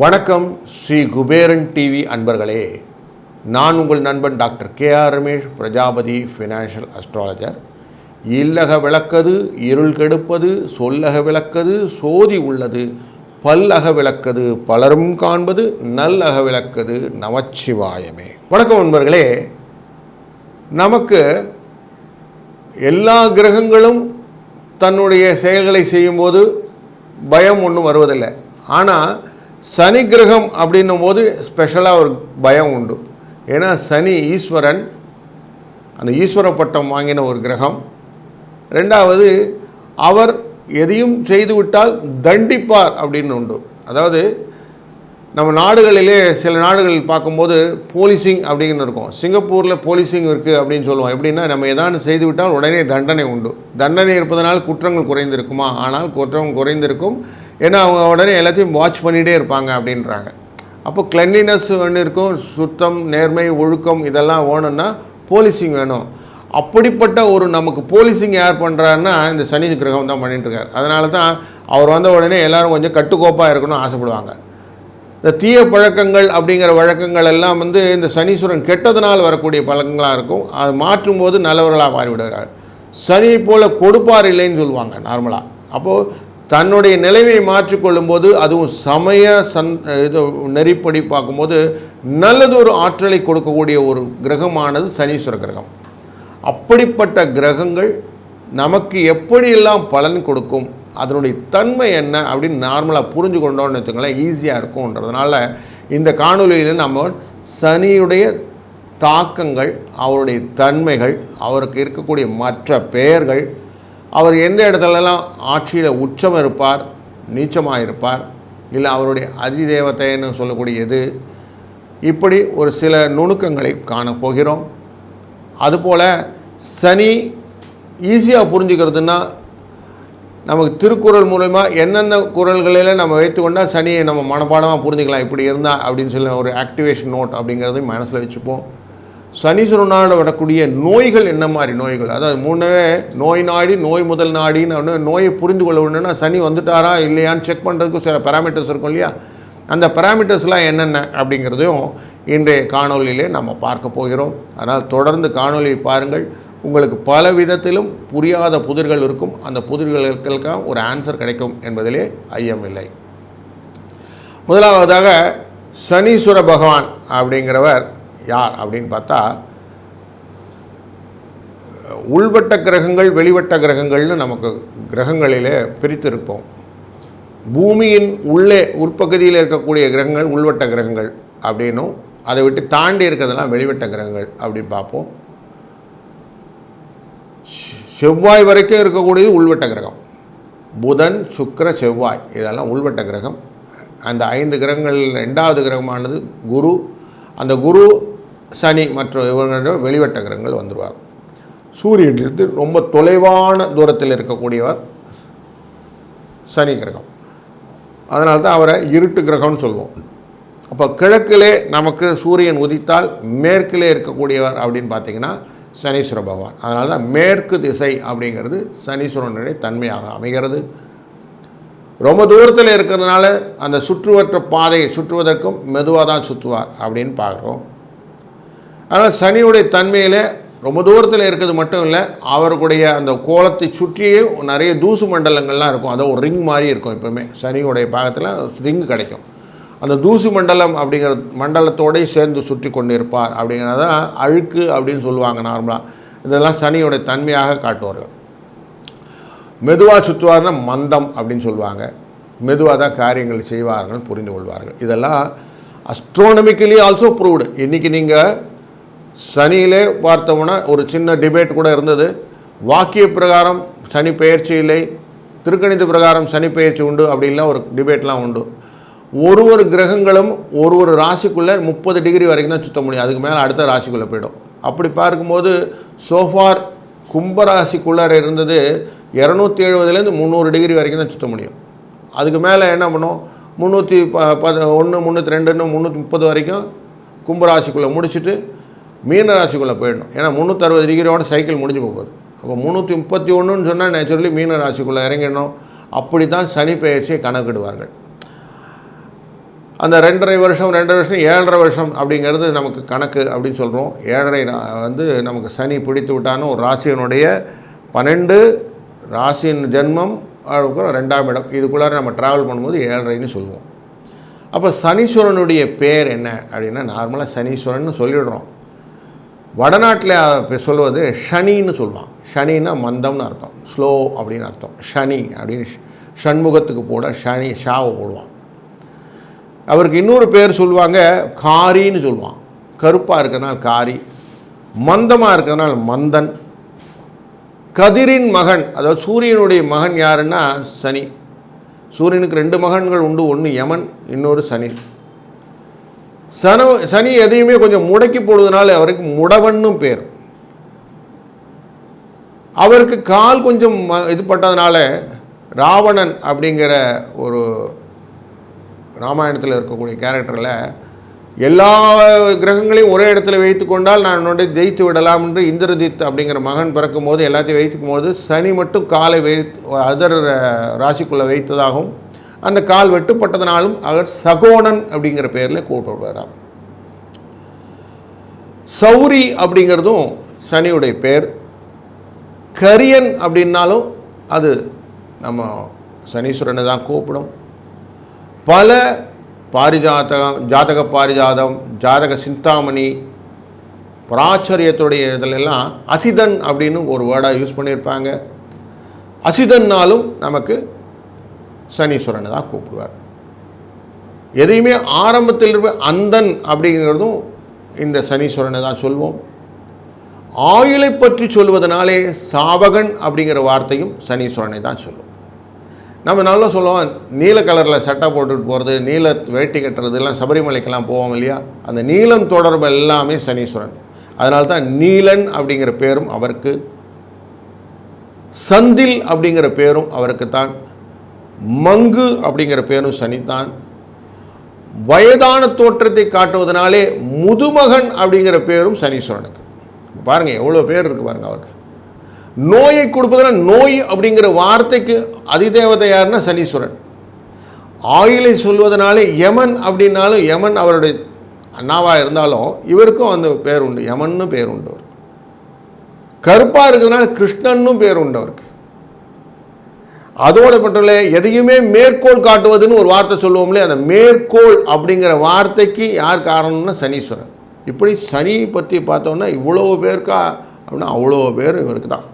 வணக்கம் ஸ்ரீ குபேரன் டிவி அன்பர்களே, நான் உங்கள் நண்பன் doctor K R. Ramesh, Prajapati financial astrologer. இல்லக விளக்கது இருள் கெடுப்பது, சொல்லக விளக்கது சோதி உள்ளது, பல்லக விளக்கது பலரும் காண்பது, நல்லக விளக்கது நமச்சிவாயமே. வணக்கம் நண்பர்களே, நமக்கு எல்லா கிரகங்களும் தன்னுடைய செயல்களை செய்யும்போது பயம் ஒன்றும் வருவதில்லை. ஆனால் சனி கிரகம் அப்படின்னும் போது ஸ்பெஷலாக ஒரு பயம் உண்டு. ஏன்னா சனி ஈஸ்வரன், அந்த ஈஸ்வர பட்டம் வாங்கின ஒரு கிரகம். ரெண்டாவது, அவர் எதையும் செய்துவிட்டால் தண்டிப்பார் அப்படின்னு உண்டு. அதாவது நம்ம நாடுகளிலே சில நாடுகளில் பார்க்கும்போது போலீசிங் அப்படின்னு இருக்கும். சிங்கப்பூரில் போலீசிங் இருக்குது அப்படின்னு சொல்லுவோம். எப்படின்னா, நம்ம எதாவது செய்துவிட்டால் உடனே தண்டனை உண்டு. தண்டனை இருப்பதனால் குற்றங்கள் குறைந்திருக்குமா? ஆனால் குற்றம் குறைந்திருக்கும். ஏன்னா அவங்க உடனே எல்லாத்தையும் வாட்ச் பண்ணிகிட்டே இருப்பாங்க அப்படின்றாங்க. அப்போ கிளென்லினஸ் ஒன்று இருக்கும், சுத்தம், நேர்மை, ஒழுக்கம் இதெல்லாம் வேணும்னா போலீசிங் வேணும். அப்படிப்பட்ட ஒரு நமக்கு போலீசிங் யார் பண்ணுறாருன்னா இந்த சனி கிரகம் தான் பண்ணிட்டுருக்கார். அதனால தான் அவர் வந்த உடனே எல்லோரும் கொஞ்சம் கட்டுக்கோப்பாக இருக்கணும்னு ஆசைப்படுவாங்க. இந்த தீய பழக்கங்கள் அப்படிங்கிற வழக்கங்கள் எல்லாம் இந்த சனீஸ்வரன் கெட்டதனால் வரக்கூடிய பழக்கங்களாக இருக்கும். அது மாற்றும்போது நல்லவர்களாக மாறிவிடுகிறார். சனியை போல் கொடுப்பார் இல்லைன்னு சொல்லுவாங்க நார்மலாக. அப்போது தன்னுடைய நிலைமையை மாற்றிக்கொள்ளும்போது, அதுவும் சமய நெறிப்படி பார்க்கும்போது நல்லதொரு ஆற்றலை கொடுக்கக்கூடிய ஒரு கிரகமானது சனீஸ்வர கிரகம். அப்படிப்பட்ட கிரகங்கள் நமக்கு எப்படியெல்லாம் பலன் கொடுக்கும், அதனுடைய தன்மை என்ன அப்படின்னு நார்மலாக புரிஞ்சு கொண்டோன்னு வச்சுக்கோங்களேன், ஈஸியாக இருக்கும்ன்றதுனால இந்த காணொலியில் நம்ம சனியுடைய தாக்கங்கள், அவருடைய தன்மைகள், அவருக்கு இருக்கக்கூடிய மற்ற பெயர்கள், அவர் எந்த இடத்துலலாம் ஆட்சியில் உச்சம் இருப்பார், நீச்சமாக இருப்பார், இல்லை அவருடைய அதிதேவத்தைன்னு சொல்லக்கூடியது, இப்படி ஒரு சில நுணுக்கங்களை காணப்போகிறோம். அதுபோல் சனி ஈஸியாக புரிஞ்சுக்கிறதுனா, நமக்கு திருக்குறள் மூலமா எந்தெந்த குறள்களில் நம்ம வைத்துக்கொண்டால் சனியை நம்ம மனப்பாடமாக புரிஞ்சுக்கலாம், இப்படி இருந்தால் அப்படின்னு சொல்லி ஒரு ஆக்டிவேஷன் நோட் அப்படிங்கிறதையும் மனசில் வச்சுப்போம். சனீஸ்வரனால் வரக்கூடிய நோய்கள் என்ன மாதிரி நோய்கள், அதாவது முன்னவே நோய் நாடி, நோய் முதல் நாடின்னு நோயை புரிந்து கொள்ள வேணும்னா சனி வந்துட்டாரா இல்லையான்னு செக் பண்ணுறதுக்கு சில பேராமீட்டர்ஸ் இருக்கும் இல்லையா, அந்த பேராமீட்டர்ஸ்லாம் என்னென்ன அப்படிங்கிறதையும் இன்றைய காணொலியிலே நம்ம பார்க்க போகிறோம். அதனால் தொடர்ந்து காணொலியை பாருங்கள். உங்களுக்கு பல விதத்திலும் புரியாத புதிர்கள் இருக்கும். அந்த புதிர்களுக்கெல்லாம் ஒரு ஆன்சர் கிடைக்கும் என்பதிலே ஐயமில்லை. முதலாவதாக சனீஸ்வர பகவான் அப்படிங்கிறவர் யார் அப்படின்னு பார்த்தா, உள்வட்ட கிரகங்கள், வெளிவட்ட கிரகங்கள்னு நமக்கு கிரகங்களிலே பிரித்திருப்போம். பூமியின் உள்ளே உள்பகுதியில் இருக்கக்கூடிய கிரகங்கள் உள்வட்ட கிரகங்கள் அப்படின்னும், அதை விட்டு தாண்டி இருக்கிறதெல்லாம் வெளிவட்ட கிரகங்கள் அப்படின்னு பார்ப்போம். செவ்வாய் வரைக்கும் இருக்கக்கூடியது உள்வட்ட கிரகம். புதன், சுக்கிர, செவ்வாய் இதெல்லாம் உள்வட்ட கிரகம். அந்த 5 கிரகங்கள் 2வது கிரகமானது குரு. அந்த குரு, சனி மற்றும் இவங்களோட வெளிவட்ட கிரகங்கள் வந்துடுவாங்க. சூரியனிலிருந்து ரொம்ப தொலைவான தூரத்தில் இருக்கக்கூடியவர் சனி கிரகம். அதனால தான் அவரை இருட்டு கிரகம்னு சொல்லுவோம். அப்போ கிழக்கிலே நமக்கு சூரியன் உதித்தால் மேற்கிலே இருக்கக்கூடியவர் அப்படின்னு பார்த்திங்கன்னா சனீஸ்வர பகவான். அதனால தான் மேற்கு திசை அப்படிங்கிறது சனீஸ்வரனுடைய தன்மையாக அமைகிறது. ரொம்ப தூரத்தில் இருக்கிறதுனால அந்த சுற்றுவற்ற பாதையை சுற்றுவதற்கும் மெதுவாக தான் சுற்றுவார் அப்படின்னு பார்க்குறோம். அதனால் சனியுடைய தன்மையில் ரொம்ப தூரத்தில் இருக்கிறது மட்டும் இல்லை, அவருடைய அந்த கோலத்தை சுற்றியே நிறைய தூசு மண்டலங்கள்லாம் இருக்கும். அது ஒரு ரிங் மாதிரி இருக்கும். எப்போவுமே சனியுடைய பாகத்தில் ரிங் கிடைக்கும். அந்த தூசு மண்டலம் அப்படிங்கிற மண்டலத்தோடய சேர்ந்து சுற்றி கொண்டு இருப்பார். அப்படிங்கிறதான் அழுக்கு அப்படின்னு சொல்லுவாங்க நார்மலாக. இதெல்லாம் சனியோடைய தன்மையாக காட்டுவார்கள். மெதுவாக சுற்றுவார்னா மந்தம் அப்படின்னு சொல்லுவாங்க. மெதுவாக தான் காரியங்கள் செய்வார்கள், புரிந்து கொள்வார்கள். இதெல்லாம் அஸ்ட்ரோனமிக்கலி ஆல்சோ ப்ரூவ்டு. இன்றைக்கி நீங்கள் சனியிலே பார்த்தோம்னா ஒரு சின்ன டிபேட் கூட இருந்தது. வாக்கிய பிரகாரம் சனி பெயர்ச்சி இல்லை, திருக்கணித பிரகாரம் சனி பெயர்ச்சி உண்டு அப்படின்லாம் ஒரு டிபேட்லாம் உண்டு. ஒரு கிரகங்களும் ஒரு ராசிக்குள்ளே 30 டிகிரி வரைக்கும் தான் சுற்ற முடியும். அதுக்கு மேலே அடுத்த ராசிக்குள்ளே போய்டும். அப்படி பார்க்கும்போது சோஃபார் கும்பராசிக்குள்ளார இருந்தது 270லேருந்து 300 டிகிரி வரைக்கும் தான் சுற்ற முடியும். அதுக்கு மேலே என்ன பண்ணும், 311 302 330 வரைக்கும் கும்பராசிக்குள்ளே முடிச்சுட்டு மீன ராசிக்குள்ளே போயிடணும். ஏன்னா 360 டிகிரியோட சைக்கிள் முடிஞ்சு போகுது. அப்போ 331ன்னு சொன்னால் நேச்சுரலி மீன ராசிக்குள்ளே இறங்கிடணும். அப்படி தான் சனி பெயர்ச்சியை கணக்கிடுவார்கள். அந்த 2.5 வருஷம் 7.5 வருஷம் அப்படிங்கிறது நமக்கு கணக்கு அப்படின்னு சொல்கிறோம். 7.5 நமக்கு சனி பிடித்து விட்டான்னு ஒரு ராசியினுடைய 12 ராசியின் ஜென்மம் அதுக்கப்புறம் 2ஆம் இடம் இதுக்குள்ளார நம்ம ட்ராவல் பண்ணும்போது 7.5ன்னு சொல்லுவோம். அப்போ சனீஸ்வரனுடைய பேர் என்ன அப்படின்னா நார்மலாக சனீஸ்வரன் சொல்லிடுறோம். வடநாட்டில் சொல்வது ஷனின்னு சொல்லுவான். ஷனின்னா மந்தம்னு அர்த்தம், ஸ்லோ அப்படின்னு அர்த்தம். ஷனி அப்படின்னு ஷண்முகத்துக்கு போட ஷனி ஷாவை போடுவான். அவருக்கு இன்னொரு பேர் சொல்லுவாங்க காரின்னு சொல்லுவான். கருப்பாக இருக்கிறதுனால காரி, மந்தமாக இருக்கிறதுனால மந்தன். கதிரின் மகன், அதாவது சூரியனுடைய மகன் யாருன்னா சனி. சூரியனுக்கு 2 மகன்கள் உண்டு, ஒன்று யமன், இன்னொரு சனி. சனி எதையுமே கொஞ்சம் முடக்கி போடுவதனால அவருக்கு முடவன்னு பேர். அவருக்கு கால் கொஞ்சம் இது பட்டதுனால ராவணன் அப்படிங்கிற ஒரு ராமாயணத்தில் இருக்கக்கூடிய கேரக்டரில் எல்லா கிரகங்களையும் ஒரே இடத்துல வைத்து கொண்டால் நான் என்னோட ஜெயித்து விடலாம் என்று இந்திரஜித் அப்படிங்கிற மகன் பிறக்கும் போது எல்லாத்தையும் வைத்துக்கும் போது சனி மட்டும் காலை அதர் ராசிக்குள்ளே வைத்ததாகவும் அந்த கால் வெட்டுப்பட்டதுனாலும் அவர் சகோணன் அப்படிங்கிற பேரில் கூப்பிடுவாராம். சௌரி அப்படிங்கிறதும் சனியுடைய பேர். கரியன் அப்படின்னாலும் அது நம்ம சனீஸ்வரனை தான் கூப்பிடும். பல பாரிஜாதகம், ஜாதக பாரிஜாதம், ஜாதக சிந்தாமணி, பிராச்சரியத்துடைய இதிலெல்லாம் அசிதன் அப்படின்னு ஒரு வேர்டாக யூஸ் பண்ணியிருப்பாங்க. அசிதன்னாலும் நமக்கு சனீஸ்வரனை தான் கூப்பிடுவார். எதையுமே ஆரம்பத்தில் இருக்க அந்தன் அப்படிங்கிறதும் இந்த சனீஸ்வரனை தான் சொல்வோம். ஆயுளை பற்றி சொல்வதனாலே சாவகன் அப்படிங்கிற வார்த்தையும் சனீஸ்வரனை தான் சொல்லும். நம்ம நல்லா சொல்லுவோம், நீல கலரில் சட்டை போட்டுட்டு போகிறது, நீல வேட்டி கட்டுறது எல்லாம் சபரிமலைக்கெல்லாம் போவோம் இல்லையா, அந்த நீலம் தொடர்பு எல்லாமே சனீஸ்வரன். அதனால தான் நீலன் அப்படிங்கிற பேரும் அவருக்கு, சந்தில் அப்படிங்கிற பேரும் அவருக்குத்தான், மங்கு அப்படிங்கிற பேரும் சனித்தான். வயதான தோற்றத்தை காட்டுவதனாலே முதுமகன் அப்படிங்கிற பேரும் சனீஸ்வரனுக்கு. பாருங்கள் எவ்வளோ பேர் இருக்குது பாருங்கள் அவருக்கு. நோயை கொடுப்பதனால் நோய் அப்படிங்கிற வார்த்தைக்கு அதிதேவதை யாருன்னா சனீஸ்வரன். ஆயுளை சொல்வதனாலே யமன் அப்படின்னாலும் யமன் அவருடைய அண்ணாவாக இருந்தாலும் இவருக்கும் அந்த பேர் உண்டு, யமன்னு பேர் உண்டு. அவர் கருப்பாக இருக்கிறதுனால கிருஷ்ணன்னும் பேர் உண்டு அவருக்கு. அதோட மட்டும் எதையுமே மேற்கோள் காட்டுவதுன்னு ஒரு வார்த்தை சொல்லுவோம்லே, அந்த மேற்கோள் அப்படிங்கிற வார்த்தைக்கு யார் காரணம்னா சனீஸ்வரன். இப்படி சனி பற்றி பார்த்தோம்னா இவ்வளோ பேருக்கா அப்படின்னா அவ்வளோ பேர் இவருக்கு தான்.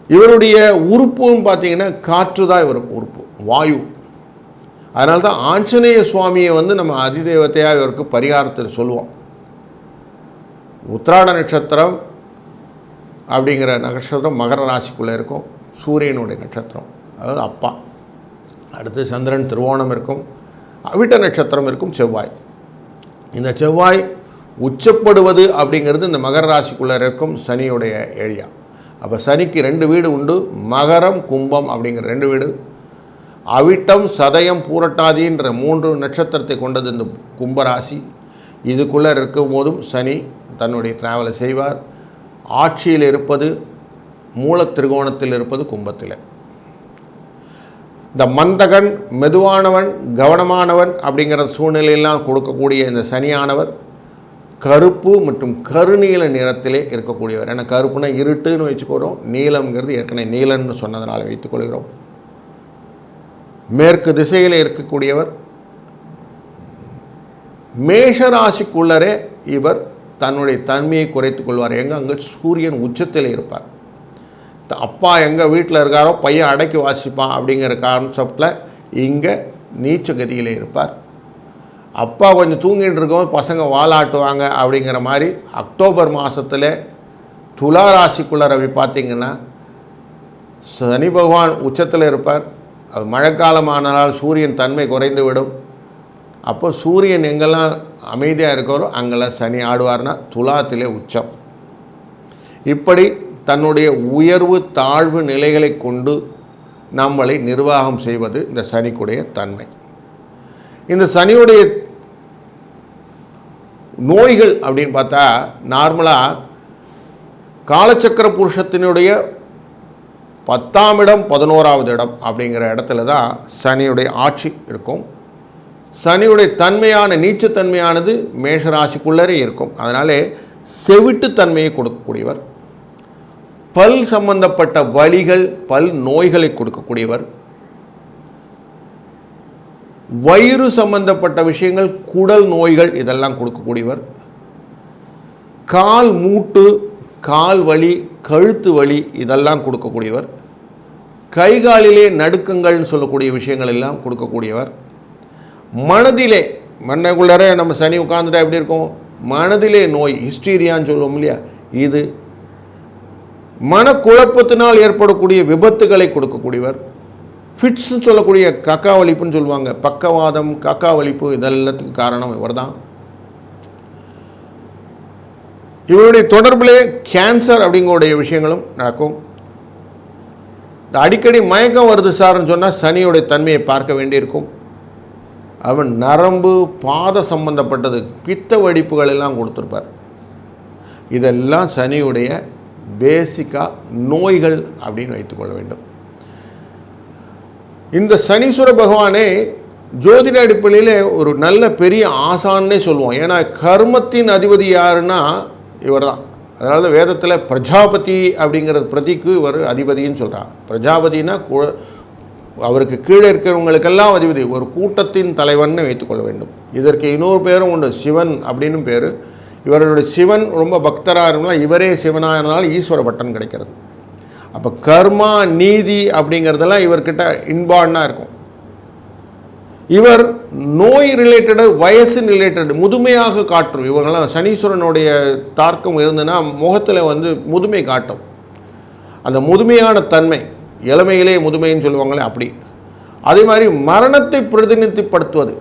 இவருடைய உறுப்புன்னு பார்த்தீங்கன்னா காற்று தான் இவருக்கு உறுப்பு, வாயு. அதனால தான் ஆஞ்சநேய சுவாமியை நம்ம அதிதேவத்தையாக இவருக்கு பரிகாரத்தில் சொல்லுவோம். உத்திராட நட்சத்திரம் அப்படிங்கிற நட்சத்திரம் மகர ராசிக்குள்ளே இருக்கும், சூரியனுடைய நட்சத்திரம், அதாவது அப்பா. அடுத்து சந்திரன் திருவோணம் இருக்கும், அவிட்ட நட்சத்திரம் இருக்கும், செவ்வாய். இந்த செவ்வாய் உச்சப்படுவது அப்படிங்கிறது இந்த மகர ராசிக்குள்ளே இருக்கும் சனியுடைய ஏரியா. அப்போ சனிக்கு 2 வீடு உண்டு, மகரம் கும்பம் அப்படிங்கிற 2 வீடு. அவிட்டம் சதயம் பூரட்டாதின்ற 3 நட்சத்திரத்தை கொண்டது இந்த கும்பராசி. இதுக்குள்ளே இருக்கும் போதும் சனி தன்னுடைய டிராவலை செய்வார். ஆட்சியில் இருப்பது மூல திரிகோணத்தில் இருப்பது கும்பத்தில். இந்த மந்தகன், மெதுவானவன், கவனமானவன் அப்படிங்கிற சூழ்நிலையெல்லாம் கொடுக்கக்கூடிய இந்த சனியானவர் கருப்பு மற்றும் கருநீல நிறத்திலே இருக்கக்கூடியவர். ஏன்னா கருப்புனா இருட்டுன்னு வச்சுக்கிறோம், நீலம்ங்கிறது ஏற்கனவே நீலன்னு சொன்னதுனால வைத்துக்கொள்கிறோம். மேற்கு திசையில் இருக்கக்கூடியவர். மேஷராசிக்குள்ளரே இவர் தன்னுடைய தன்மையை குறைத்துக் கொள்வார். அங்கே சூரியன் உச்சத்தில் இருப்பார். அப்பா எங்கள் வீட்டில் இருக்காரோ பையன் அடக்கி வாசிப்பான் அப்படிங்கிற கான்செப்டில் இங்கே நீச்ச கதியில் இருப்பார். அப்பா கொஞ்சம் தூங்கிட்டு இருக்கோம், பசங்க வாலாட்டுவாங்க அப்படிங்கிற மாதிரி அக்டோபர் மாதத்தில் துலா ராசிக்குள்ள ரவி பார்த்திங்கன்னா சனி பகவான் உச்சத்தில் இருப்பார். அது மழைக்காலமானால் சூரியன் தன்மை குறைந்து விடும். அப்போ சூரியன் எங்கெல்லாம் அமைதியாக இருக்கிறோ அங்கெல்லாம் சனி ஆடுவார்னா துலாத்திலே உச்சம். இப்படி தன்னுடைய உயர்வு தாழ்வு நிலைகளை கொண்டு நம்மளை நிர்வாகம் செய்வது இந்த சனிக்குடைய தன்மை. இந்த சனியுடைய நோய்கள் அப்படின்னு பார்த்தா நார்மலாக காலச்சக்கர புருஷத்தினுடைய 10ஆம் இடம் 11வது இடம் அப்படிங்கிற இடத்துல தான் சனியுடைய ஆட்சி இருக்கும். சனியுடைய தன்மையான நீச்சத்தன்மையானது மேஷராசிக்குள்ளரே இருக்கும். அதனாலே செவிட்டுத்தன்மையை கொடுக்கக்கூடியவர், பல் சம்பந்தப்பட்ட வலிகள் பல் நோய்களை கொடுக்கக்கூடியவர், வயிறு சம்பந்தப்பட்ட விஷயங்கள் குடல் நோய்கள் இதெல்லாம் கொடுக்கக்கூடியவர், கால் மூட்டு கால் வலி கழுத்து வலி இதெல்லாம் கொடுக்கக்கூடியவர், கைகாலிலே நடுக்கங்கள்னு சொல்லக்கூடிய விஷயங்கள் எல்லாம் கொடுக்கக்கூடியவர், மனதிலே மனக்குள்ளரே நம்ம சனி உட்காந்துட்டா எப்படி இருக்கும், மனதிலே நோய் ஹிஸ்டீரியான்னு சொல்லுவோம் இல்லையா, இது மனக்குழப்பத்தினால் ஏற்படக்கூடிய விபத்துகளை கொடுக்கக்கூடியவர், ஃபிட்ஸ்ன்னு சொல்லக்கூடிய கக்காவலிப்புன்னு சொல்லுவாங்க, பக்கவாதம் கக்காவலிப்பு இதெல்லாத்துக்கு காரணம் இவர் தான். இவருடைய தொடர்பிலே கேன்சர் அப்படிங்கக்கூடிய விஷயங்களும் நடக்கும். இந்த அடிக்கடி மயக்கம் வருது சார்ன்னு சொன்னால் சனியுடைய தன்மையை பார்க்க வேண்டியிருக்கும். அவன் நரம்பு பாத சம்பந்தப்பட்டது பித்த வெடிப்புகள் எல்லாம் கொடுத்துருப்பார். இதெல்லாம் சனியுடைய பேசிக்காக நோய்கள் அப்படின்னு வைத்துக்கொள்ள வேண்டும். இந்த சனீஸ்வர பகவானே ஜோதிட அடிப்படையில் ஒரு நல்ல பெரிய ஆசான்னே சொல்லுவோம். ஏன்னா கர்மத்தின் அதிபதி யாருன்னா இவர் தான். அதனால தான் வேதத்தில் பிரஜாபதி அப்படிங்கிற பிரதிக்கு இவர் அதிபதின்னு சொல்கிறாங்க. பிரஜாபதினா அவருக்கு கீழே இருக்கிறவங்களுக்கெல்லாம் அதிபதி, ஒரு கூட்டத்தின் தலைவன்னு வைத்துக்கொள்ள வேண்டும். இதற்கு இன்னொரு பேரும் உண்டு, சிவன் அப்படின்னு பேர். இவருடைய சிவன் ரொம்ப பக்தராக இருந்தால் இவரே சிவனாக இருந்தாலும் ஈஸ்வர பட்டன் கிடைக்கிறது. அப்போ கர்மா நீதி அப்படிங்கிறதெல்லாம் இவர்கிட்ட இன்பார்டாக இருக்கும். இவர் நோய் ரிலேட்டடு வயசு ரிலேட்டடு முதுமையாக காட்டும். இவர்களெல்லாம் சனீஸ்வரனுடைய தாக்கம் இருந்ததுன்னா முகத்தில் முதுமை காட்டும். அந்த முதுமையான தன்மை இளமையிலே முதுமைன்னு சொல்லுவாங்களே அப்படி. அதே மாதிரி மரணத்தை பிரதிநிதிப்படுத்துவது,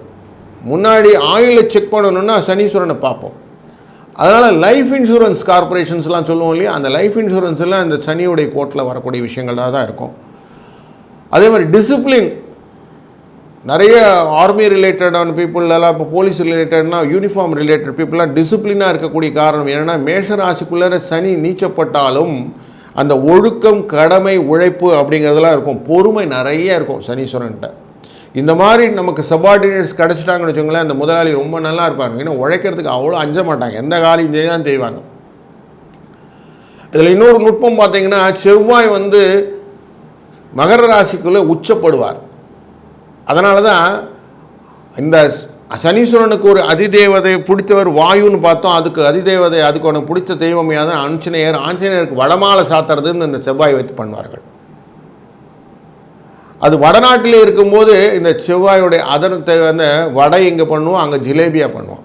முன்னாடி ஆயுளை செக் பண்ணணுன்னா சனீஸ்வரனை பார்ப்போம். அதனால் லைஃப் இன்சூரன்ஸ் கார்பரேஷன்ஸ்லாம் சொல்லுவோம் இல்லையா, அந்த லைஃப் இன்சூரன்ஸ் எல்லாம் இந்த சனியுடைய கோட்டில் வரக்கூடிய விஷயங்களாக தான் இருக்கும். அதே மாதிரி டிசிப்ளின், நிறைய ஆர்மி ரிலேட்டடான பீப்புளெல்லாம் இப்போ போலீஸ் ரிலேட்டட்னா யூனிஃபார்ம் ரிலேட்டட் பீப்புளெலாம் டிசிப்ளினாக இருக்கக்கூடிய காரணம் என்னென்னா மேஷராசிக்குள்ளே சனி நீச்சப்பட்டாலும் அந்த ஒழுக்கம் கடமை உழைப்பு அப்படிங்கிறதெல்லாம் இருக்கும். பொறுமை நிறைய இருக்கும் சனீஸ்வரன்கிட்ட. இந்த மாதிரி நமக்கு சபார்டினேட்ஸ் கிடச்சிட்டாங்கன்னு வச்சுக்கோங்களேன், அந்த முதலாளி ரொம்ப நல்லா இருப்பாங்க. ஏன்னா உழைக்கிறதுக்கு அவ்வளோ அஞ்ச மாட்டாங்க, எந்த காலையும் செய்யலாம் செய்வாங்க. இதில் இன்னொரு நுட்பம் பார்த்தீங்கன்னா, செவ்வாய் மகர ராசிக்குள்ளே உச்சப்படுவார். அதனால தான் இந்த சனீஸ்வரனுக்கு ஒரு அதிதேவதை பிடித்தவர் வாயுன்னு பார்த்தோம். அதுக்கு அதிதேவதை அதுக்கு ஒன்று பிடித்த தெய்வம் யாதான் ஆஞ்சநேயர். ஆஞ்சநேயருக்கு வடமாலை சாத்துறதுன்னு இந்த செவ்வாய் வைத்து பண்ணுவார்கள். அது வடநாட்டிலே இருக்கும்போது இந்த செவ்வாயுடைய அதனத்தை வடை இங்கே பண்ணுவோம், அங்கே ஜிலேபியாக பண்ணுவோம்.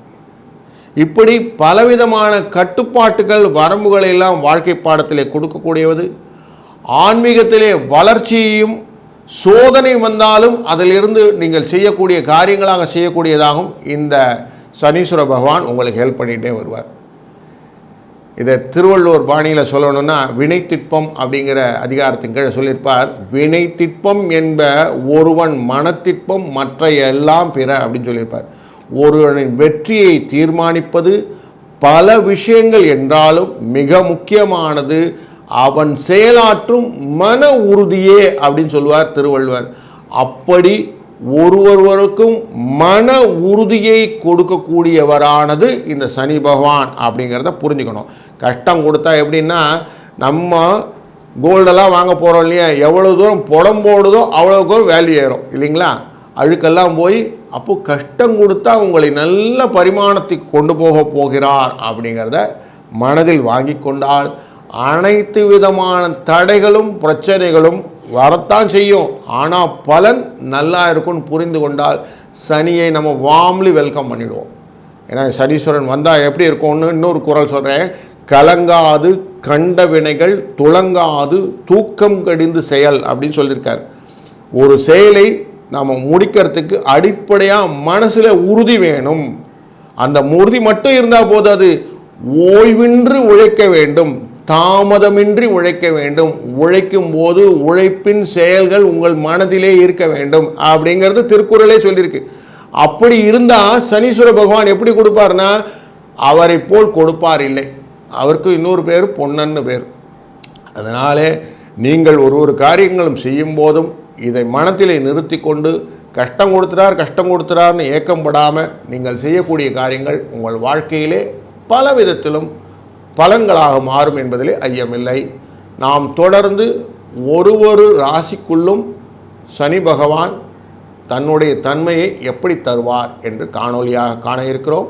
இப்படி பலவிதமான கட்டுப்பாட்டுகள் வரம்புகளை எல்லாம் வாழ்க்கை பாடத்திலே கொடுக்கக்கூடியது. ஆன்மீகத்திலே வளர்ச்சியையும் சோதனை வந்தாலும் அதிலிருந்து நீங்கள் செய்யக்கூடிய காரியங்களாக செய்யக்கூடியதாகவும் இந்த சனீஸ்வர பகவான் உங்களுக்கு ஹெல்ப் பண்ணிகிட்டே வருவார். இதை திருவள்ளுவர் பாணியில் சொல்லணும்னா வினைத்திட்பம் அப்படிங்கிற அதிகாரத்தின் கீழே சொல்லியிருப்பார். வினைத்திட்பம் என்ப ஒருவன் மனத்திட்பம் மற்ற எல்லாம் பிற அப்படின்னு சொல்லியிருப்பார். ஒருவனின் வெற்றியை தீர்மானிப்பது பல விஷயங்கள் என்றாலும் மிக முக்கியமானது அவன் செயலாற்றும் மன உறுதியே அப்படின்னு சொல்லுவார் திருவள்ளுவர். அப்படி ஒருவருக்கும் மன உறுதியை கொடுக்கக்கூடியவரானது இந்த சனி பகவான் அப்படிங்கிறத புரிஞ்சுக்கணும். கஷ்டம் கொடுத்தா எப்படின்னா, நம்ம கோல்டெல்லாம் வாங்க போகிறோம் இல்லையா, எவ்வளோ தூரம் புடம் போடுதோ அவ்வளோ தூரம் வேல்யூ ஏறும் இல்லைங்களா, அழுக்கெல்லாம் போய். அப்போது கஷ்டம் கொடுத்தா உங்களை நல்ல பரிமாணத்துக்கு கொண்டு போகிறார் அப்படிங்கிறத மனதில் வாங்கி கொண்டால் அனைத்து விதமான தடைகளும் பிரச்சனைகளும் வரத்தான் செய்யும், ஆனால் பலன் நல்லா இருக்கும்னு புரிந்து கொண்டால் சனியை நம்ம வார்ம்லி வெல்கம் பண்ணிவிடுவோம். ஏன்னா சனீஸ்வரன் வந்தால் எப்படி இருக்கும்னு இன்னொரு குறள் சொல்கிறேன். கலங்காது கண்ட வினைகள் துளங்காது தூக்கம் கடிந்து செயல் அப்படின்னு சொல்லியிருக்கார். ஒரு செயலை நாம் முடிக்கிறதுக்கு அடிப்படையாக மனசில் உறுதி வேணும். அந்த உறுதி மட்டும் இருந்தால் போதாது, ஓய்வின்றி உழைக்க வேண்டும், தாமதமின்றி உழைக்க வேண்டும். உழைக்கும் போது உழைப்பின் செயல்கள் உங்கள் மனதிலே இருக்க வேண்டும் அப்படிங்கிறது திருக்குறளே சொல்லியிருக்கு. அப்படி இருந்தால் சனீஸ்வர பகவான் எப்படி கொடுப்பார்னா அவரை போல் கொடுப்பார் இல்லை. அவருக்கு இன்னொரு பேர் பொன்னன்னு பேர். அதனாலே நீங்கள் ஒரு காரியங்களும் செய்யும் போதும் இதை மனத்திலே நிறுத்தி கொண்டு கஷ்டம் கொடுத்துறார்னு ஏக்கம்படாமல் நீங்கள் செய்யக்கூடிய காரியங்கள் உங்கள் வாழ்க்கையிலே பல விதத்திலும் பலன்களாக மாறும் என்பதிலே ஐயமில்லை. நாம் தொடர்ந்து ஒரு ராசிக்குள்ளும் சனி பகவான் தன்னுடைய தன்மையை எப்படி தருவார் என்று காணொலியாக காண இருக்கிறோம்.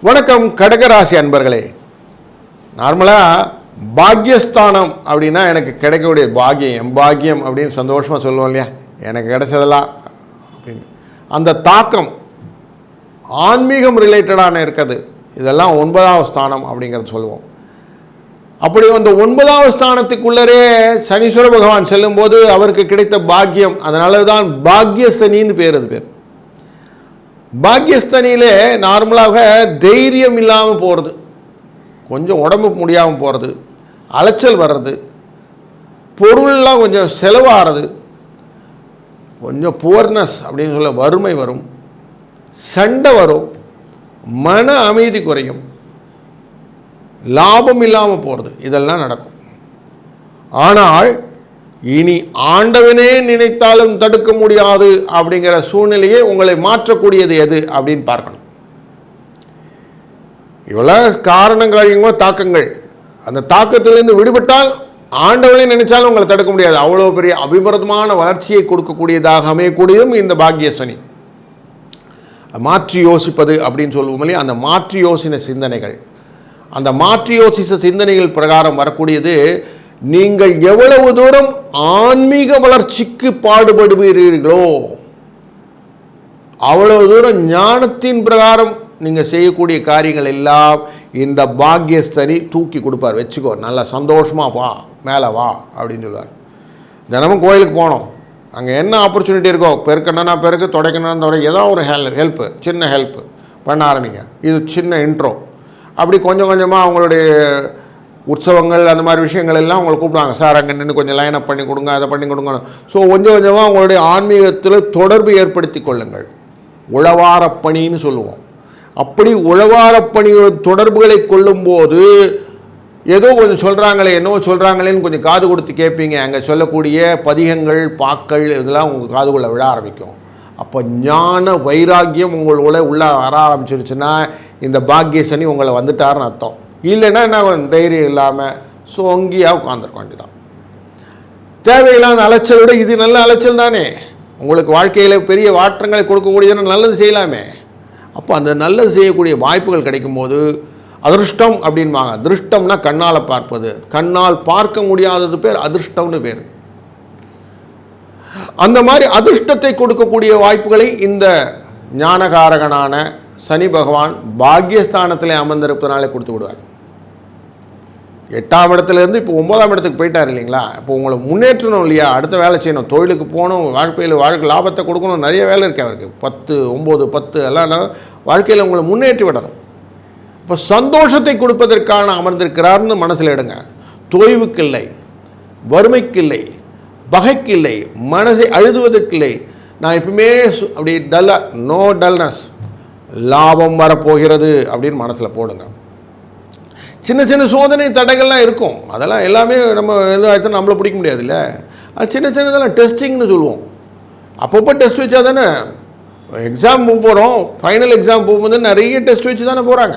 வணக்கம் கடகராசி அன்பர்களே. நார்மலாக பாக்யஸ்தானம் அப்படின்னா எனக்கு கிடைக்கக்கூடிய பாக்கியம் எம்பாக்கியம் அப்படின்னு சந்தோஷமாக சொல்லுவோம் இல்லையா, எனக்கு கிடைச்சதெல்லாம் அப்படின்னு. அந்த தாக்கம் ஆன்மீகம் ரிலேட்டடான இருக்குது. இதெல்லாம் 9வது ஸ்தானம் அப்படிங்கிறது சொல்லுவோம். அப்படி அந்த 9வது ஸ்தானத்துக்குள்ளரே சனீஸ்வர பகவான் செல்லும்போது அவருக்கு கிடைத்த பாக்கியம், அதனால தான் பாக்யசனின்னு பேர். அது பேர் பாக்யஸ்தனியிலே நார்மலாக தைரியம் இல்லாமல் போகிறது, கொஞ்சம் உடம்பு முடியாமல் போகிறது, அலைச்சல் வர்றது, பொருள்லாம் கொஞ்சம் செலவாகிறது, கொஞ்சம் புவர்னஸ் அப்படின்னு சொல்ல வறுமை வரும், சண்டை வரும், மன அமைதி குறையும், லாபம் இல்லாமல் போகிறது, இதெல்லாம் நடக்கும். ஆனால் இனி ஆண்டவனே நினைத்தாலும் தடுக்க முடியாது அப்படிங்கிற சூழ்நிலையை உங்களை மாற்றக்கூடியது எது அப்படின்னு பார்க்கணும். இவ்வளோ காரணங்கள் தாக்கங்கள், அந்த தாக்கத்திலிருந்து விடுபட்டால் ஆண்டவனே நினைச்சாலும் உங்களை தடுக்க முடியாது. அவ்வளோ பெரிய அபிபரதமான வளர்ச்சியை கொடுக்கக்கூடியதாக அமையக்கூடியதும் இந்த பாக்கிய சனி. மாற்றி யோசிப்பது அப்படின்னு சொல்லுவோம் இல்லையா, அந்த மாற்றி யோசின சிந்தனைகள், அந்த மாற்றி யோசித்த சிந்தனைகள் பிரகாரம் வரக்கூடியது. நீங்கள் எவ்வளவு தூரம் ஆன்மீக வளர்ச்சிக்கு பாடுபடுவீர்களோ அவ்வளவு தூரம் ஞானத்தின் பிரகாரம் நீங்கள் செய்யக்கூடிய காரியங்கள் எல்லாம் இந்த பாக்யஸ்தனி தூக்கி கொடுப்பார். வச்சுக்கோ, நல்லா சந்தோஷமாக வா, மேலே வா அப்படின்னு சொல்லுவார். தினமும் கோயிலுக்கு போனோம், அங்கே என்ன ஆப்பர்ச்சுனிட்டி இருக்கோ, பெருக்கணும்னா பெருக்கு, துடைக்கணும்னா துடைக்க, ஏதோ ஒரு ஹெல்ப்பு, சின்ன ஹெல்ப்பு பண்ண ஆரம்பிங்க. இது சின்ன இன்ட்ரோ. அப்படி கொஞ்சம் கொஞ்சமாக அவங்களுடைய உற்சவங்கள் அந்த மாதிரி விஷயங்கள் எல்லாம் அவங்களை கூப்பிடுவாங்க. சார் அங்கே நின்று கொஞ்சம் லைனப் பண்ணி கொடுங்க, அதை பண்ணி கொடுங்க. ஸோ கொஞ்சம் கொஞ்சமாக அவங்களுடைய ஆன்மீகத்தில் தொடர்பு ஏற்படுத்தி கொள்ளுங்கள். உழவாரப்பணின்னு சொல்லுவோம். அப்படி உழவாரப்பணி தொடர்புகளை கொள்ளும்போது ஏதோ கொஞ்சம் சொல்கிறாங்களே, என்னவோ சொல்கிறாங்களேன்னு கொஞ்சம் காது கொடுத்து கேட்பீங்க. அங்கே சொல்லக்கூடிய பதிகங்கள், பாக்கள் இதெல்லாம் உங்கள் காதுக்குள்ளே விழ ஆரம்பிக்கும். அப்போ ஞான வைராக்கியம் உங்களோட உள்ளே வர ஆரம்பிச்சிருச்சுன்னா இந்த பாக்கிய சனி உங்களை வந்துட்டாருன்னு அர்த்தம். இல்லைன்னா என்ன, தைரியம் இல்லாமல் சோங்கியாக உட்காந்துருக்க வேண்டியதான். தேவையில்லாத அலைச்சல் விட இது நல்ல அலைச்சல் தானே. உங்களுக்கு வாழ்க்கையில் பெரிய மாற்றங்களை கொடுக்கக்கூடியதுன்னு நல்லது செய்யலாமே. அப்போ அந்த நல்லது செய்யக்கூடிய வாய்ப்புகள் கிடைக்கும்போது அதிருஷ்டம் அப்படின்வாங்க. அதிருஷ்டம்னா கண்ணால் பார்ப்பது, கண்ணால் பார்க்க முடியாதது பேர் அதிருஷ்டம்னு பேர். அந்த மாதிரி அதிர்ஷ்டத்தை கொடுக்கக்கூடிய வாய்ப்புகளை இந்த ஞானகாரகனான சனி பகவான் பாக்யஸ்தானத்தில் அமர்ந்திருப்பதனாலே கொடுத்து விடுவார். 8ஆம் இடத்துலேருந்து இப்போ 9ஆம் இடத்துக்கு போயிட்டார் இல்லைங்களா. இப்போ உங்களை முன்னேற்றணும் இல்லையா, அடுத்த வேலை செய்யணும், தொழிலுக்கு போகணும், வாழ்க்கை லாபத்தை கொடுக்கணும், நிறைய வேலை இருக்குது அவருக்கு. 10, 9, 10 எல்லாம் வாழ்க்கையில் உங்களை முன்னேற்றி விடணும். இப்போ சந்தோஷத்தை கொடுப்பதற்கான அமர்ந்திருக்கிறார்னு மனசில் எடுங்க. தொய்வுக்கு இல்லை, வறுமைக்கு இல்லை, பகைக்கு இல்லை, மனசை அழுதுவதற்கில்லை. நான் எப்பவுமே அப்படி நோ டல்னஸ், லாபம் வரப்போகிறது அப்படின்னு மனசில் போடுங்க. சின்ன சின்ன சோதனை தடைகள்லாம் இருக்கும், அதெல்லாம் எல்லாமே நம்ம எதுவும் நம்மளை பிடிக்க முடியாது இல்லை. அது சின்ன சின்னதெல்லாம் டெஸ்டிங்னு சொல்லுவோம். அப்பப்போ டெஸ்ட் வச்சா தானே எக்ஸாம் போகிறோம். ஃபைனல் எக்ஸாம் போகும்போது நிறைய டெஸ்ட் வச்சு தானே போகிறாங்க.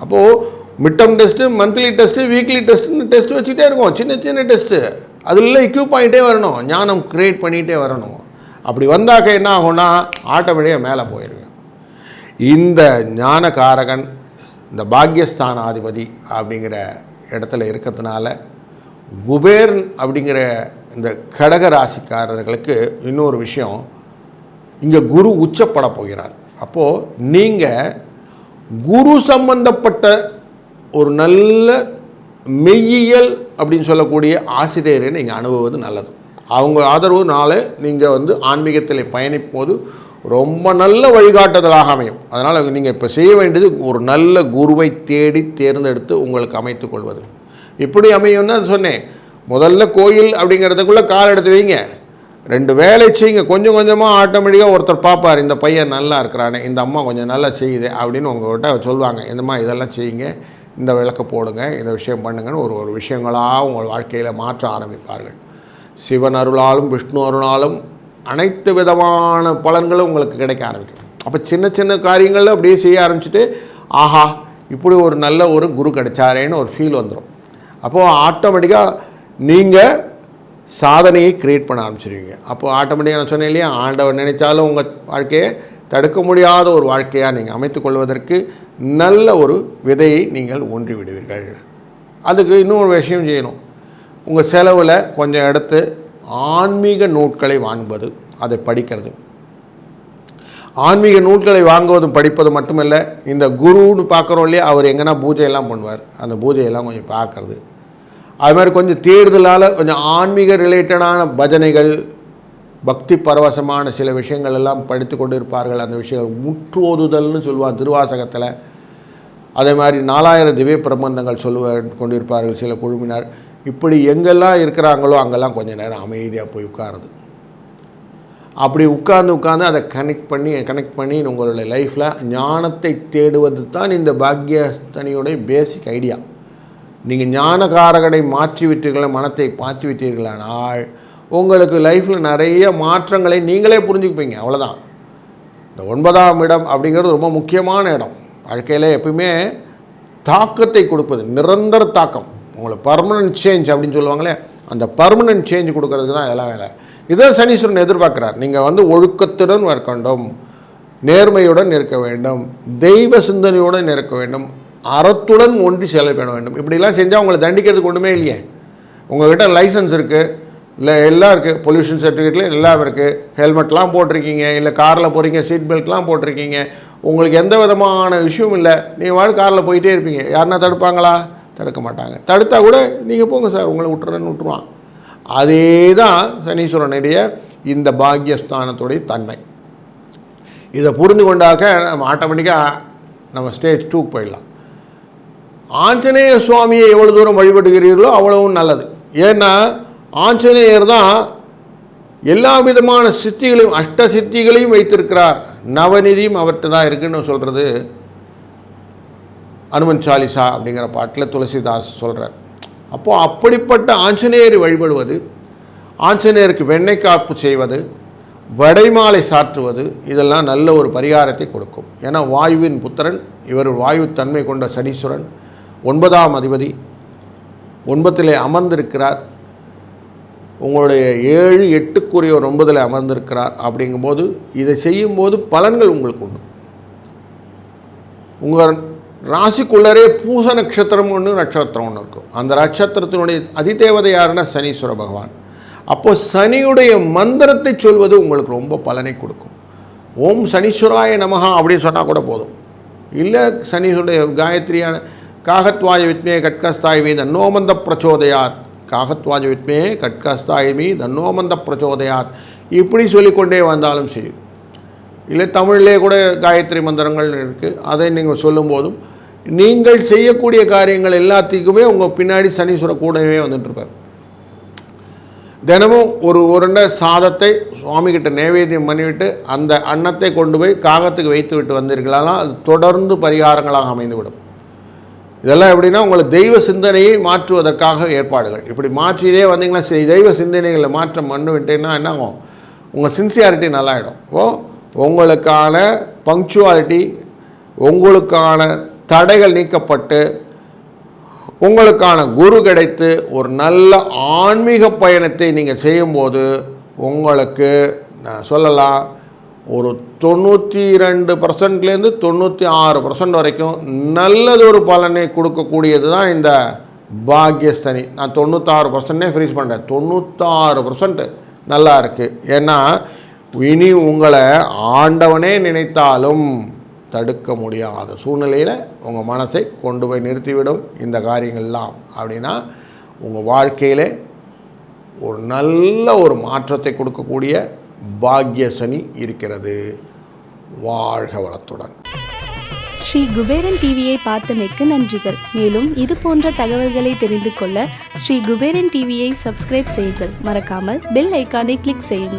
அப்போது midterm test, monthly test, weekly டெஸ்ட்டுன்னு டெஸ்ட் வச்சுக்கிட்டே இருக்கும். சின்ன சின்ன டெஸ்ட்டு அதில் இக்யூப் ஆகிட்டே வரணும், ஞானம் க்ரியேட் பண்ணிகிட்டே வரணும். அப்படி வந்தாக்க என்ன ஆகும்னா ஆட்டோமேட்டிக்காக மேலே போயிடுங்க. இந்த ஞானகாரகன், இந்த பாக்யஸ்தானாதிபதி அப்படிங்கிற இடத்துல இருக்கிறதுனால குபேரன் அப்படிங்கிற இந்த கடக ராசிக்காரர்களுக்கு இன்னொரு விஷயம், இங்கே குரு உச்சப்பட போகிறார். அப்போது நீங்கள் குரு சம்பந்தப்பட்ட ஒரு நல்ல மெய்யியல் அப்படின்னு சொல்லக்கூடிய ஆசிரியரை நீங்கள் அனுபவது நல்லது. அவங்க ஆதரவுனால நீங்கள் ஆன்மீகத்தில் பயணிக்கும் போது ரொம்ப நல்ல வழிகாட்டுதலாக அமையும். அதனால் நீங்கள் இப்போ செய்ய வேண்டியது ஒரு நல்ல குருவை தேடி தேர்ந்தெடுத்து உங்களுக்கு அமைத்து கொள்வது. இப்படி அமையும்னு தான் சொன்னேன். முதல்ல கோயில் அப்படிங்கிறதுக்குள்ளே கால் எடுத்து வைங்க, 2 வேலை செய்யுங்க. கொஞ்சம் கொஞ்சமாக ஆட்டோமேட்டிக்காக ஒருத்தர் பார்ப்பார், இந்த பையன் நல்லா இருக்கிறானே, இந்த அம்மா கொஞ்சம் நல்லா செய்யுது அப்படின்னு உங்கள்கிட்ட சொல்லுவாங்க. இந்தம்மா இதெல்லாம் செய்யுங்க, இந்த விளக்க போடுங்க, இந்த விஷயம் பண்ணுங்கன்னு ஒரு விஷயங்களாக உங்கள் வாழ்க்கையில் மாற்ற ஆரம்பிப்பார்கள். சிவன் அருளாலும் விஷ்ணு அருளாலும் அனைத்து விதமான பலன்களும் உங்களுக்கு கிடைக்க ஆரம்பிக்கும். அப்போ சின்ன சின்ன காரியங்களில் அப்படியே செய்ய ஆரம்பிச்சுட்டு ஆஹா இப்படி ஒரு நல்ல ஒரு குரு கிடைச்சாரேன்னு ஒரு ஃபீல் வந்துடும். அப்போது ஆட்டோமேட்டிக்காக நீங்கள் சாதனையை க்ரியேட் பண்ண ஆரம்பிச்சிருவீங்க. அப்போது ஆட்டோமேட்டிக்காக நான் சொன்னேன் இல்லையா, ஆண்டவர் நினைத்தாலும் உங்கள் வாழ்க்கையை தடுக்க முடியாத ஒரு வாழ்க்கையாக நீங்கள் அமைத்துக்கொள்வதற்கு நல்ல ஒரு விதையை நீங்கள் ஊன்றி விடுவீர்கள். அதுக்கு இன்னொரு விஷயம் செய்யணும். உங்கள் செலவில் கொஞ்சம் எடுத்து ஆன்மீக நூட்களை வாங்குவது, அதை படிக்கிறது. ஆன்மீக நூல்களை வாங்குவதும் படிப்பது மட்டுமல்ல, இந்த குருன்னு பார்க்குறோம் இல்லையா, அவர் எங்கன்னா பூஜையெல்லாம் பண்ணுவார், அந்த பூஜையெல்லாம் கொஞ்சம் பார்க்குறது. அது மாதிரி கொஞ்சம் தேடுதலால் கொஞ்சம் ஆன்மீக ரிலேட்டடான பஜனைகள், பக்தி பரவசமான சில விஷயங்கள் எல்லாம் படித்து கொண்டு இருப்பார்கள். அந்த விஷயங்கள் முற்றோதுதல்னு சொல்லுவார் திருவாசகத்தில். அதே மாதிரி 4000 திவ்ய பிரபந்தங்கள் கொண்டிருப்பார்கள் சில குழுவினர். இப்படி எங்கெல்லாம் இருக்கிறாங்களோ அங்கெல்லாம் கொஞ்சம் நேரம் அமைதியாக போய் உட்காருது. அப்படி உட்கார்ந்து அதை கனெக்ட் பண்ணி உங்களுடைய லைஃப்பில் ஞானத்தை தேடுவது தான் இந்த பாக்யஸ்தனியோடைய பேசிக் ஐடியா. நீங்கள் ஞானகாரகனை மாற்றிவிட்டீர்கள், மனத்தை மாற்றிவிட்டீர்களானால் உங்களுக்கு லைஃப்பில் நிறைய மாற்றங்களை நீங்களே புரிஞ்சுக்குப்பீங்க. அவ்வளோதான். இந்த 9ஆம் இடம் அப்படிங்கிறது ரொம்ப முக்கியமான இடம். வாழ்க்கையில் எப்பவுமே தாக்கத்தை கொடுப்பது, நிரந்தர தாக்கம், உங்களுக்கு பர்மனன்ட் சேஞ்ச் அப்படின்னு சொல்லுவாங்களே, அந்த பர்மனன்ட் சேஞ்ச் கொடுக்கறதுக்கு தான் இதெல்லாம் வேலை. இதான் சனீஸ்வரன் எதிர்பார்க்குறார். நீங்கள் ஒழுக்கத்துடன் இருக்க வேண்டும், நேர்மையுடன் இருக்க வேண்டும், தெய்வ சிந்தனையுடன் இருக்க வேண்டும், அறத்துடன் ஒன்றி செயல்பட வேண்டும். இப்படிலாம் செஞ்சால் உங்களை தண்டிக்கிறதுக்கு ஒன்றுமே இல்லையே. உங்கள்கிட்ட லைசன்ஸ் இருக்குது, இல்லை எல்லாம் இருக்குது, பொல்யூஷன் சர்டிஃபிகேட்டில் எல்லாம் இருக்குது, ஹெல்மெட்லாம் போட்டிருக்கீங்க, இல்லை காரில் போகிறீங்க சீட் பெல்ட்லாம் போட்டிருக்கீங்க, உங்களுக்கு எந்த விதமான விஷயமும் இல்லை, நீங்கள் காரில் போயிட்டே இருப்பீங்க. யாருன்னா தடுப்பாங்களா? தடுக்க மாட்டாங்க. தடுத்தா கூட நீங்கள் போங்க சார், உங்களை விட்டுருவான். அதே தான் சனீஸ்வரனுடைய இந்த பாக்யஸ்தானத்துடைய தன்மை. இதை புரிந்து கொண்டாக்க நம்ம ஆட்டோமேட்டிக்காக நம்ம ஸ்டேஜ் 2க்கு போயிடலாம். ஆஞ்சநேய சுவாமியை எவ்வளோ தூரம் வழிபடுகிறீர்களோ அவ்வளவும் நல்லது. ஏன்னா ஆஞ்சநேயர் தான் எல்லா விதமான சித்திகளையும், அஷ்ட சித்திகளையும் வைத்திருக்கிறார். நவநிதியும் அவர்கிட்ட தான் இருக்குன்னு சொல்கிறது அனுமன் சாலிசா அப்படிங்கிற பாட்டில் துளசிதாஸ் சொல்கிறார். அப்போது அப்படிப்பட்ட ஆஞ்சநேயரை வழிபடுவது, ஆஞ்சநேயருக்கு வெண்ணெய் காப்பு செய்வது, வடைமாலை சாற்றுவது, இதெல்லாம் நல்ல ஒரு பரிகாரத்தை கொடுக்கும். ஏன்னா வாயுவின் புத்திரன் இவர், வாயு தன்மை கொண்ட சனீஸ்வரன் 9ஆம் அதிபதி 9ல் அமர்ந்திருக்கிறார். உங்களுடைய 7, 8க்குரிய 9ல் அமர்ந்திருக்கிறார். அப்படிங்கும்போது இதை செய்யும்போது பலன்கள் உங்களுக்கு உண்டு. உங்கள் ராசிக்குள்ளரே பூச நட்சத்திரம் நட்சத்திரம் ஒன்று இருக்கும். அந்த நட்சத்திரத்தினுடைய அதிதேவதை யாருன்னா சனீஸ்வர பகவான். அப்போது சனியுடைய மந்திரத்தை சொல்வது உங்களுக்கு ரொம்ப பலனை கொடுக்கும். ஓம் சனீஸ்வராய நமஹா அப்படின்னு சொன்னால் கூட போதும். இல்லை சனீஸ்வருடைய காயத்ரியான காகத்வாய வித்மே கட்கஸ்தாய்மி தன்னோமந்த பிரச்சோதயாத், காகத்வாய வித்மே கட்கஸ்தாய்மி தன்னோமந்த பிரச்சோதயாத், இப்படி சொல்லிக்கொண்டே வந்தாலும் சரி. இல்லை தமிழ்லே கூட காயத்ரி மந்திரங்கள் இருக்குது. அதை நீங்கள் சொல்லும்போதும் நீங்கள் செய்யக்கூடிய காரியங்கள் எல்லாத்துக்குமே உங்கள் பின்னாடி சனீஸ்வர கூடவே வந்துட்டுருப்பார். தினமும் ஒரு உருண்டை சாதத்தை சுவாமிகிட்ட நைவேத்தியம் பண்ணிவிட்டு அந்த அன்னத்தை கொண்டு போய் காகத்துக்கு வைத்து விட்டு வந்தீர்களானா அது தொடர்ந்து பரிகாரங்களாக அமைந்துவிடும். இதெல்லாம் எப்படின்னா உங்களுக்கு தெய்வ சிந்தனையை மாற்றுவதற்காக ஏற்பாடுகள். இப்படி மாற்றிலே வந்தீங்கன்னா தெய்வ சிந்தனைகளை மாற்றம் பண்ணிவிட்டேன்னா என்ன ஆகும், உங்கள் சின்சியாரிட்டி நல்லாயிடும். உங்களுக்கான பங்க்சுவாலிட்டி, உங்களுக்கான தடைகள் நீக்கப்பட்டு உங்களுக்கான குரு கிடைத்து ஒரு நல்ல ஆன்மீக பயணத்தை நீங்கள் செய்யும்போது உங்களுக்கு நான் சொல்லலாம் ஒரு 92%லேருந்து 96% வரைக்கும் நல்லதொரு பலனை கொடுக்கக்கூடியது தான் இந்த பாக்யஸ்தனி. நான் 96%நே ஃப்ரீஸ் பண்ணுறேன். 96% நல்லா இருக்குது. ஏன்னா இனி உங்களை ஆண்டவனே நினைத்தாலும் தடுக்க முடியாத சூழ்நிலையில் உங்கள் மனசை கொண்டு போய் நிறுத்திவிடும் இந்த காரியங்கள்லாம். அப்படின்னா உங்கள் வாழ்க்கையில் ஒரு நல்ல ஒரு மாற்றத்தை கொடுக்கக்கூடிய பாக்ய சனி இருக்கிறது. வாழ்க வளத்துடன். ஸ்ரீ குபேரன் டிவியை பார்த்தமைக்கு நன்றிகள். மேலும் இது போன்ற தகவல்களை தெரிந்து கொள்ள ஸ்ரீ குபேரன் டிவியை சப்ஸ்கிரைப் செய்யுங்கள். மறக்காமல் பெல் ஐக்கானை கிளிக் செய்யுங்கள்.